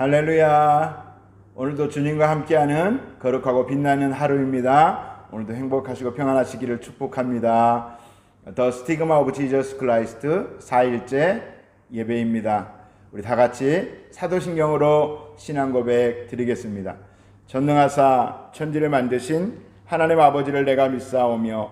할렐루야. 오늘도 주님과 함께하는 거룩하고 빛나는 하루입니다. 오늘도 행복하시고 평안하시기를 축복합니다. The Stigma of Jesus Christ 4일째 예배입니다. 우리 다 같이 사도신경으로 신앙 고백 드리겠습니다. 전능하사 천지를 만드신 하나님 아버지를 내가 믿사오며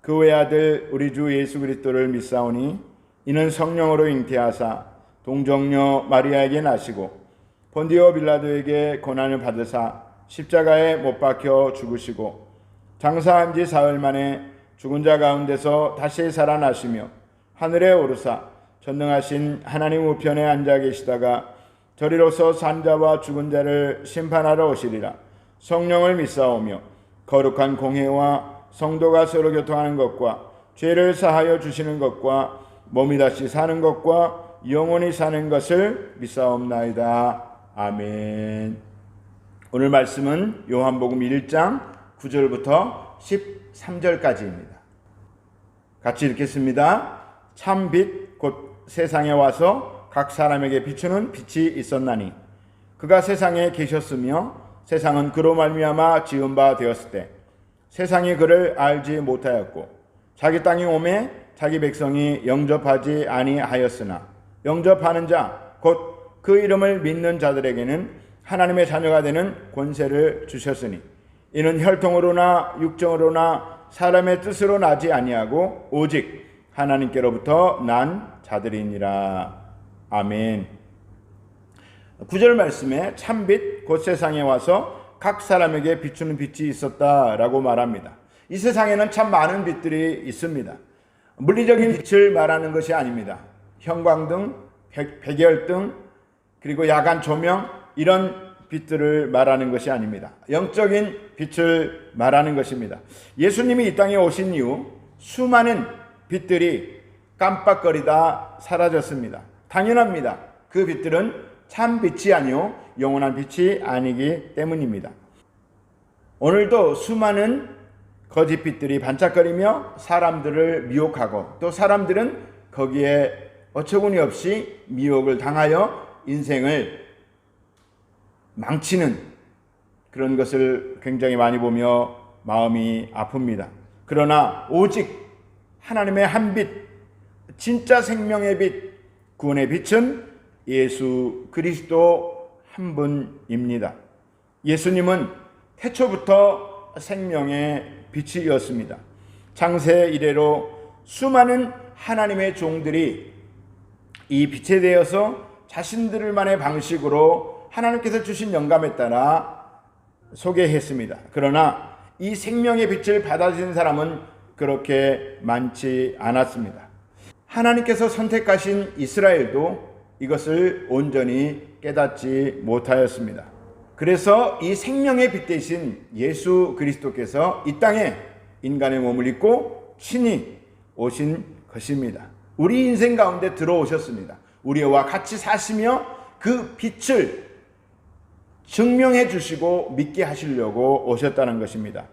그 외아들 우리 주 예수 그리스도를 믿사오니 이는 성령으로 잉태하사 동정녀 마리아에게 나시고 본디오 빌라도에게 고난을 받으사 십자가에 못 박혀 죽으시고 장사한 지 사흘 만에 죽은 자 가운데서 다시 살아나시며 하늘에 오르사 전능하신 하나님 우편에 앉아 계시다가 저리로서 산 자와 죽은 자를 심판하러 오시리라. 성령을 믿사오며 거룩한 공회와 성도가 서로 교통하는 것과 죄를 사하여 주시는 것과 몸이 다시 사는 것과 영원히 사는 것을 믿사옵나이다. 아멘. 오늘 말씀은 요한복음 1장 9절부터 13절까지입니다. 같이 읽겠습니다. 참 빛 곧 세상에 와서 각 사람에게 비추는 빛이 있었나니 그가 세상에 계셨으며 세상은 그로 말미암아 지은 바 되었을 때 세상이 그를 알지 못하였고 자기 땅에 오매 자기 백성이 영접하지 아니하였으나 영접하는 자 곧 그 이름을 믿는 자들에게는 하나님의 자녀가 되는 권세를 주셨으니 이는 혈통으로나 육정으로나 사람의 뜻으로 나지 아니하고 오직 하나님께로부터 난 자들이니라. 아멘. 9절 말씀에 참빛 곧 세상에 와서 각 사람에게 비추는 빛이 있었다라고 말합니다. 이 세상에는 참 많은 빛들이 있습니다. 물리적인 빛을 말하는 것이 아닙니다. 형광등, 백열등, 그리고 야간 조명, 이런 빛들을 말하는 것이 아닙니다. 영적인 빛을 말하는 것입니다. 예수님이 이 땅에 오신 이후 수많은 빛들이 깜빡거리다 사라졌습니다. 당연합니다. 그 빛들은 참 빛이 아니요 영원한 빛이 아니기 때문입니다. 오늘도 수많은 거짓 빛들이 반짝거리며 사람들을 미혹하고 또 사람들은 거기에 어처구니 없이 미혹을 당하여 인생을 망치는 그런 것을 굉장히 많이 보며 마음이 아픕니다. 그러나 오직 하나님의 한 빛, 진짜 생명의 빛, 구원의 빛은 예수 그리스도 한 분입니다. 예수님은 태초부터 생명의 빛이었습니다. 창세 이래로 수많은 하나님의 종들이 이 빛에 대해서 자신들만의 방식으로 하나님께서 주신 영감에 따라 소개했습니다. 그러나 이 생명의 빛을 받아들인 사람은 그렇게 많지 않았습니다. 하나님께서 선택하신 이스라엘도 이것을 온전히 깨닫지 못하였습니다. 그래서 이 생명의 빛 대신 예수 그리스도께서 이 땅에 인간의 몸을 입고 친히 오신 것입니다. 우리 인생 가운데 들어오셨습니다. 우리와 같이 사시며 그 빛을 증명해 주시고 믿게 하시려고 오셨다는 것입니다.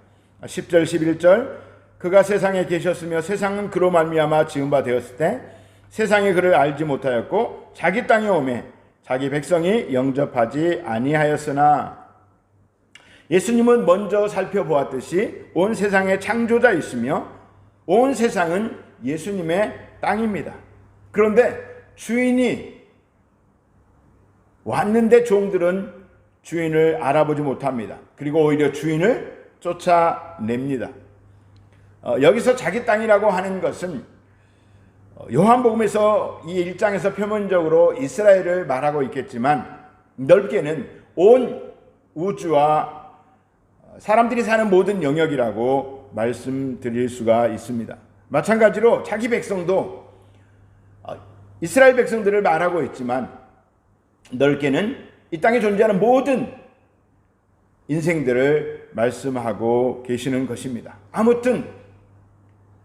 10절 11절 그가 세상에 계셨으며 세상은 그로 말미암아 지은 바 되었을 때 세상이 그를 알지 못하였고 자기 땅에 오매 자기 백성이 영접하지 아니하였으나 예수님은 먼저 살펴보았듯이 온 세상에 창조자이시며 온 세상은 예수님의 땅입니다. 그런데 주인이 왔는데 종들은 주인을 알아보지 못합니다. 그리고 오히려 주인을 쫓아냅니다. 여기서 자기 땅이라고 하는 것은 요한복음에서 이 1장에서 표면적으로 이스라엘을 말하고 있겠지만 넓게는 온 우주와 사람들이 사는 모든 영역이라고 말씀드릴 수가 있습니다. 마찬가지로 자기 백성도 이스라엘 백성들을 말하고 있지만 넓게는 이 땅에 존재하는 모든 인생들을 말씀하고 계시는 것입니다. 아무튼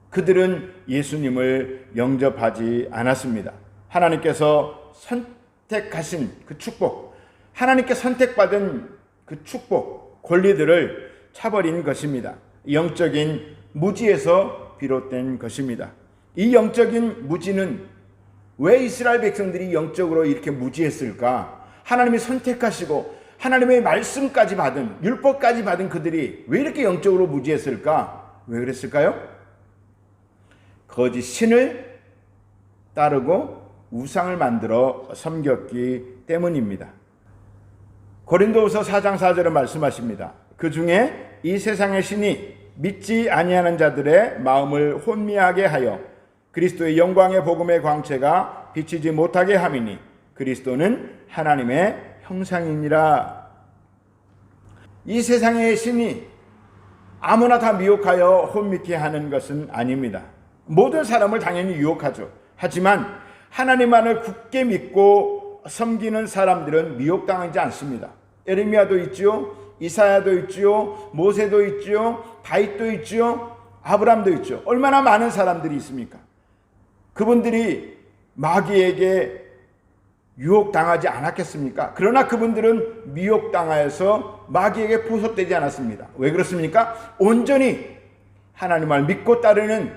그들은 예수님을 영접하지 않았습니다. 하나님께서 선택하신 그 축복, 하나님께 선택받은 그 축복, 권리들을 차버린 것입니다. 영적인 무지에서 비롯된 것입니다. 이 영적인 무지는 왜 이스라엘 백성들이 영적으로 이렇게 무지했을까? 하나님이 선택하시고 하나님의 말씀까지 받은, 율법까지 받은 그들이 왜 이렇게 영적으로 무지했을까? 왜 그랬을까요? 거짓 신을 따르고 우상을 만들어 섬겼기 때문입니다. 고린도후서 4장 4절은 말씀하십니다. 그 중에 이 세상의 신이 믿지 아니하는 자들의 마음을 혼미하게 하여 그리스도의 영광의 복음의 광채가 비치지 못하게 함이니 그리스도는 하나님의 형상이니라. 이 세상의 신이 아무나 다 미혹하여 혼미케 하는 것은 아닙니다. 모든 사람을 당연히 유혹하죠. 하지만 하나님만을 굳게 믿고 섬기는 사람들은 미혹당하지 않습니다. 에레미야도 있지요, 이사야도 있지요, 모세도 있지요, 다윗도 있지요, 아브람도 있죠. 얼마나 많은 사람들이 있습니까? 그분들이 마귀에게 유혹당하지 않았겠습니까? 그러나 그분들은 미혹당하여서 마귀에게 포섭되지 않았습니다. 왜 그렇습니까? 온전히 하나님을 믿고 따르는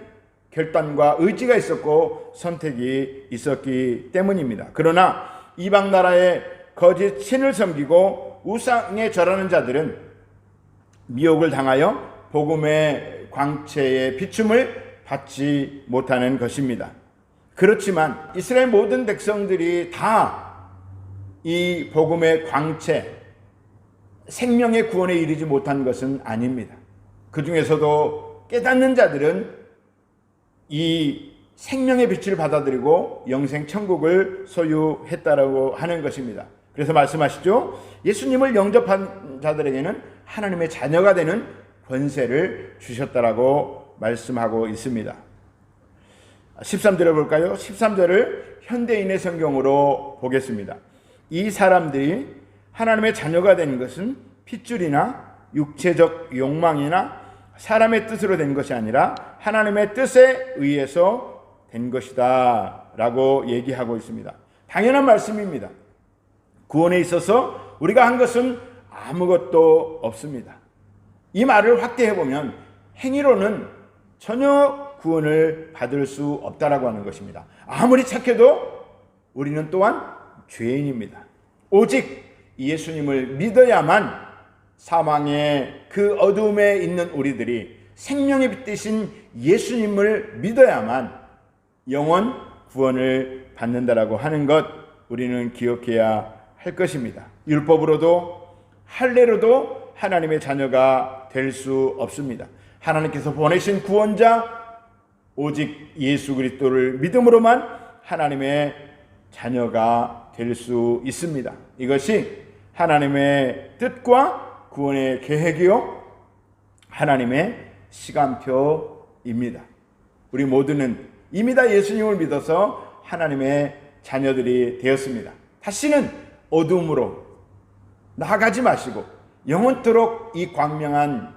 결단과 의지가 있었고 선택이 있었기 때문입니다. 그러나 이방 나라의 거짓 신을 섬기고 우상에 절하는 자들은 미혹을 당하여 복음의 광채의 비춤을 받지 못하는 것입니다. 그렇지만 이스라엘 모든 백성들이 다 이 복음의 광채, 생명의 구원에 이르지 못한 것은 아닙니다. 그 중에서도 깨닫는 자들은 이 생명의 빛을 받아들이고 영생 천국을 소유했다라고 하는 것입니다. 그래서 말씀하시죠. 예수님을 영접한 자들에게는 하나님의 자녀가 되는 권세를 주셨다라고 말씀하고 있습니다. 13절을 볼까요? 13절을 현대인의 성경으로 보겠습니다. 이 사람들이 하나님의 자녀가 되는 것은 핏줄이나 육체적 욕망이나 사람의 뜻으로 된 것이 아니라 하나님의 뜻에 의해서 된 것이다 라고 얘기하고 있습니다. 당연한 말씀입니다. 구원에 있어서 우리가 한 것은 아무것도 없습니다. 이 말을 확대해보면 행위로는 전혀 구원을 받을 수 없다라고 하는 것입니다. 아무리 착해도 우리는 또한 죄인입니다. 오직 예수님을 믿어야만 사망의 그 어둠에 있는 우리들이 생명의 빛 대신 예수님을 믿어야만 영원 구원을 받는다라고 하는 것 우리는 기억해야 할 것입니다. 율법으로도 할례로도 하나님의 자녀가 될 수 없습니다. 하나님께서 보내신 구원자 오직 예수 그리스도를 믿음으로만 하나님의 자녀가 될 수 있습니다. 이것이 하나님의 뜻과 구원의 계획이요 하나님의 시간표입니다. 우리 모두는 이미 다 예수님을 믿어서 하나님의 자녀들이 되었습니다. 다시는 어둠으로 나아가지 마시고 영원토록 이 광명한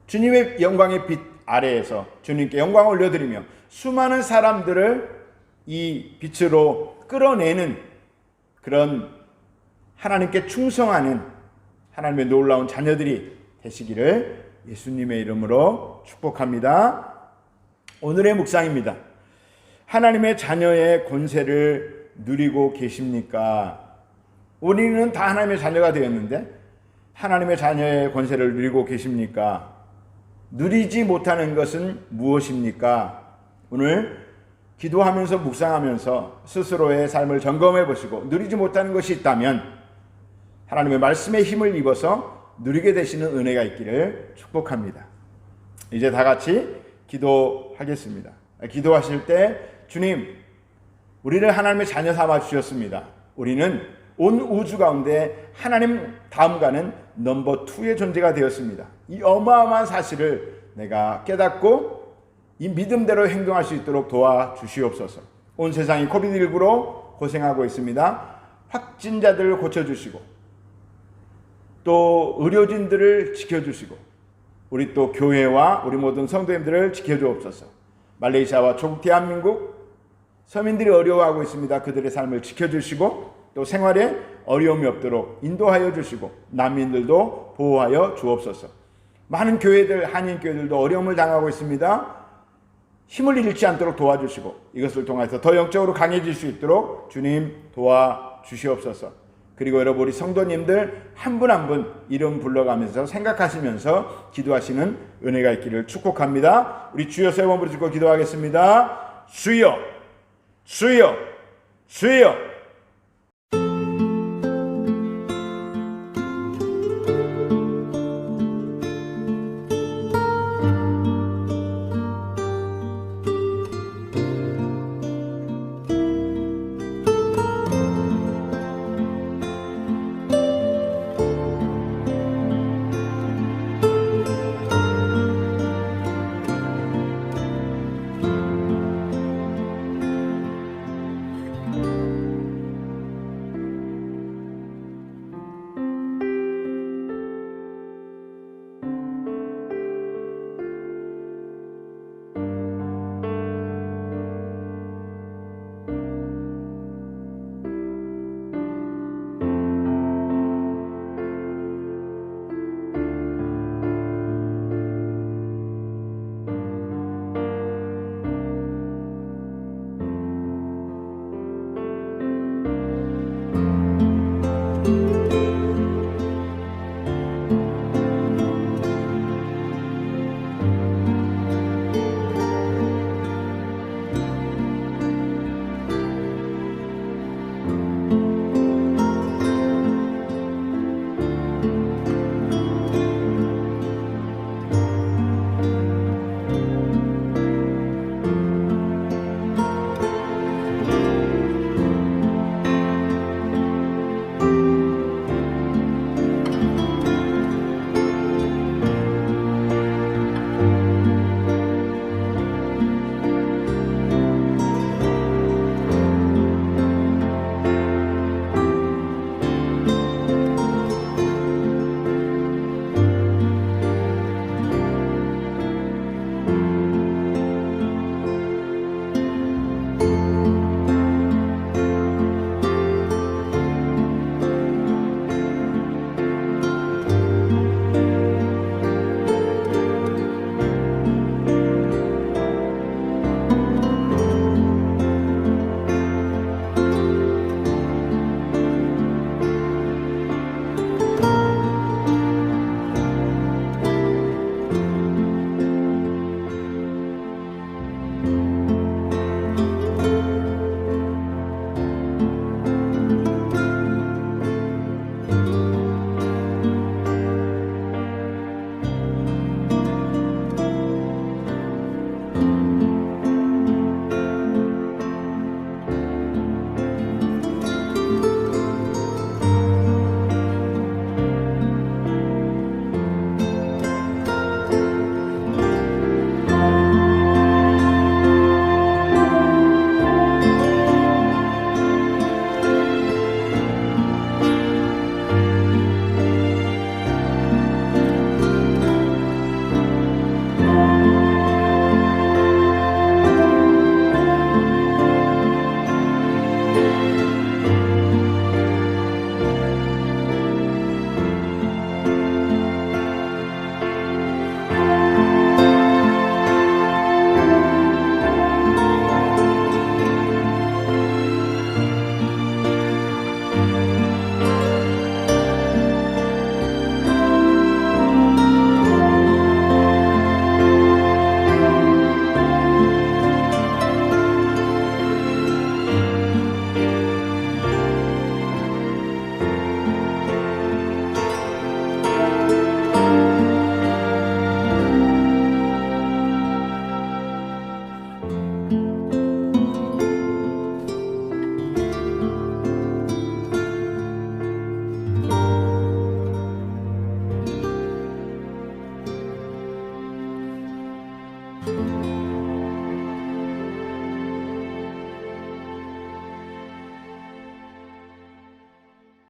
주님의 영광의 빛 아래에서 주님께 영광을 올려드리며 수많은 사람들을 이 빛으로 끌어내는 그런 하나님께 충성하는 하나님의 놀라운 자녀들이 되시기를 예수님의 이름으로 축복합니다. 오늘의 묵상입니다. 하나님의 자녀의 권세를 누리고 계십니까? 우리는 다 하나님의 자녀가 되었는데 하나님의 자녀의 권세를 누리고 계십니까? 누리지 못하는 것은 무엇입니까? 오늘 기도하면서 묵상하면서 스스로의 삶을 점검해 보시고 누리지 못하는 것이 있다면 하나님의 말씀에 힘을 입어서 누리게 되시는 은혜가 있기를 축복합니다. 이제 다 같이 기도하겠습니다. 기도하실 때 주님, 우리를 하나님의 자녀 삼아 주셨습니다. 우리는 온 우주 가운데 하나님 다음가는 넘버 2의 존재가 되었습니다. 이 어마어마한 사실을 내가 깨닫고 이 믿음대로 행동할 수 있도록 도와주시옵소서. 온 세상이 코비드19로 고생하고 있습니다. 확진자들을 고쳐주시고 또 의료진들을 지켜주시고 우리 또 교회와 우리 모든 성도님들을 지켜주옵소서. 말레이시아와 조국 대한민국 서민들이 어려워하고 있습니다. 그들의 삶을 지켜주시고 또 생활에 어려움이 없도록 인도하여 주시고 난민들도 보호하여 주옵소서. 많은 교회들, 한인교회들도 어려움을 당하고 있습니다. 힘을 잃지 않도록 도와주시고 이것을 통해서 더 영적으로 강해질 수 있도록 주님 도와주시옵소서. 그리고 여러분 우리 성도님들 한 분 한 분 이름 불러가면서 생각하시면서 기도하시는 은혜가 있기를 축복합니다. 우리 주여 세 번 부르짖고 기도하겠습니다. 주여, 주여, 주여.